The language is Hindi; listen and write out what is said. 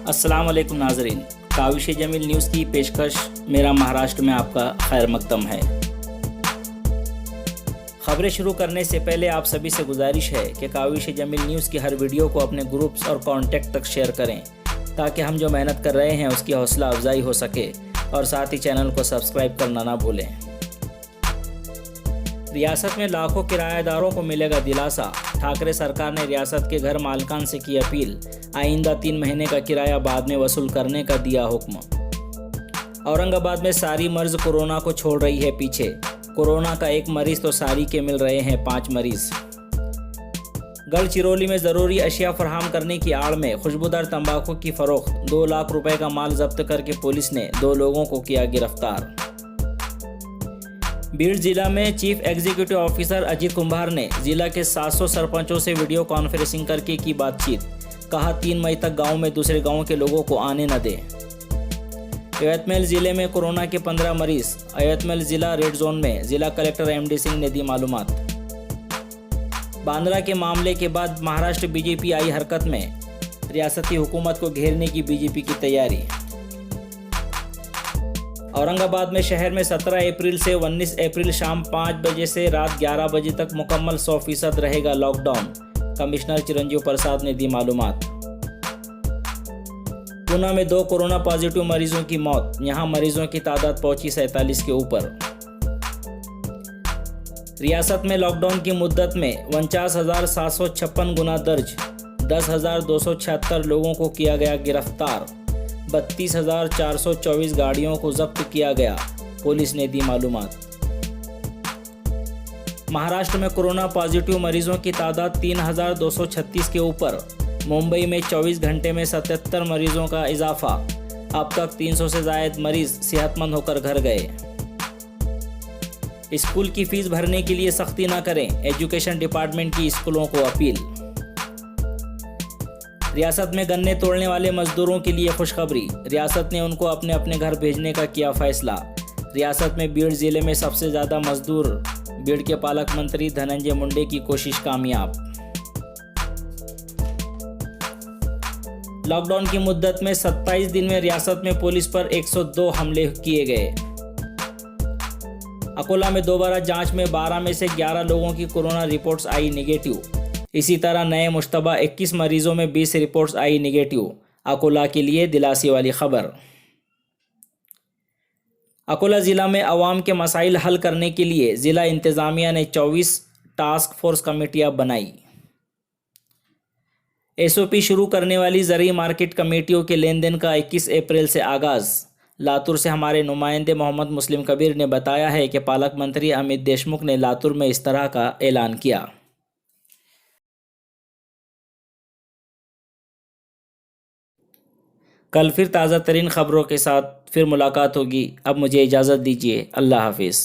अस्सलाम वालेकुम नाजरीन, काविश जमील न्यूज़ की पेशकश मेरा महाराष्ट्र में आपका खैर मकदम है। खबरें शुरू करने से पहले आप सभी से गुजारिश है कि काविश जमील न्यूज़ की हर वीडियो को अपने ग्रुप्स और कॉन्टैक्ट तक शेयर करें ताकि हम जो मेहनत कर रहे हैं उसकी हौसला अफजाई हो सके और साथ ही चैनल को सब्सक्राइब करना ना भूलें। रियासत में लाखों किराएदारों को मिलेगा दिलासा। ठाकरे सरकार ने रियासत के घर मालिकान से की अपील, आइंदा 3 महीने का किराया बाद में वसूल करने का दिया हुक्म। औरंगाबाद में सारी मर्ज कोरोना को छोड़ रही है पीछे। कोरोना का 1 मरीज तो सारी के मिल रहे हैं 5 मरीज। गढ़चिरौली में ज़रूरी अशिया फराहम करने की आड़ में खुशबूदार तंबाकू की फरोख्त, 2 लाख रुपए का माल जब्त करके पुलिस ने 2 लोगों को किया गिरफ्तार। बीड़ जिला में चीफ एग्जीक्यूटिव ऑफिसर अजीत कुंभार ने जिला के 700 सरपंचों से वीडियो कॉन्फ्रेंसिंग करके की बातचीत। कहा 3 मई तक गांव में दूसरे गांव के लोगों को आने न दें। यवतमाल जिले में कोरोना के 15 मरीज। यवतमाल जिला रेड जोन में जिला कलेक्टर एमडी सिंह ने दी मालूमात। बांद्रा के मामले के बाद महाराष्ट्र बीजेपी आई हरकत में। रियासती हुकूमत को घेरने की बीजेपी की तैयारी। औरंगाबाद में शहर में 17 अप्रैल से 19 अप्रैल शाम 5 बजे से रात 11 बजे तक मुकम्मल 100% रहेगा लॉकडाउन। कमिश्नर चिरंजीव प्रसाद ने दी मालूमात। पुणे में 2 कोरोना पॉजिटिव मरीजों की मौत। यहां मरीजों की तादाद पहुंची 47 के ऊपर। रियासत में लॉकडाउन की मुद्दत में 49,756 गुना दर्ज। 10,276 लोगों को किया गया गिरफ्तार। 32,424 गाड़ियों को जब्त किया गया। पुलिस ने दी मालूमात। महाराष्ट्र में कोरोना पॉजिटिव मरीजों की तादाद 3,236 के ऊपर। मुंबई में 24 घंटे में 77 मरीजों का इजाफा। अब तक 300 से ज़ायद मरीज सेहतमंद होकर घर गए। स्कूल की फीस भरने के लिए सख्ती न करें, एजुकेशन डिपार्टमेंट की स्कूलों को अपील। रियासत में गन्ने तोड़ने वाले मजदूरों के लिए खुशखबरी। रियासत ने उनको अपने अपने घर भेजने का किया फैसला। रियासत में बीड़ जिले में सबसे ज़्यादा मजदूर। बीड़ के पालक मंत्री धनंजय मुंडे की कोशिश कामयाब। लॉकडाउन की मुद्दत में 27 दिन में रियासत में पुलिस पर 102 हमले किए गए। अकोला में दोबारा जांच में 12 में से 11 लोगों की कोरोना रिपोर्ट्स आई निगेटिव। इसी तरह नए मुश्तबा 21 मरीजों में 20 रिपोर्ट्स आई निगेटिव। अकोला के लिए दिलासे वाली खबर। अकोला ज़िला में अवाम के मसाइल हल करने के लिए ज़िला इंतज़ामिया ने 24 टास्क फोर्स कमेटियां बनाई। एसओपी शुरू करने वाली ज़रूरी मार्केट कमेटियों के लेन देन का 21 अप्रैल से आगाज़। लातूर से हमारे नुमाइंदे मोहम्मद मुस्लिम कबीर ने बताया है कि पालक मंत्री अमित देशमुख ने लातूर में इस तरह का ऐलान किया। कल फिर ताज़ा तरीन खबरों के साथ फिर मुलाकात होगी। अब मुझे इजाज़त दीजिए। अल्लाह हाफिज़।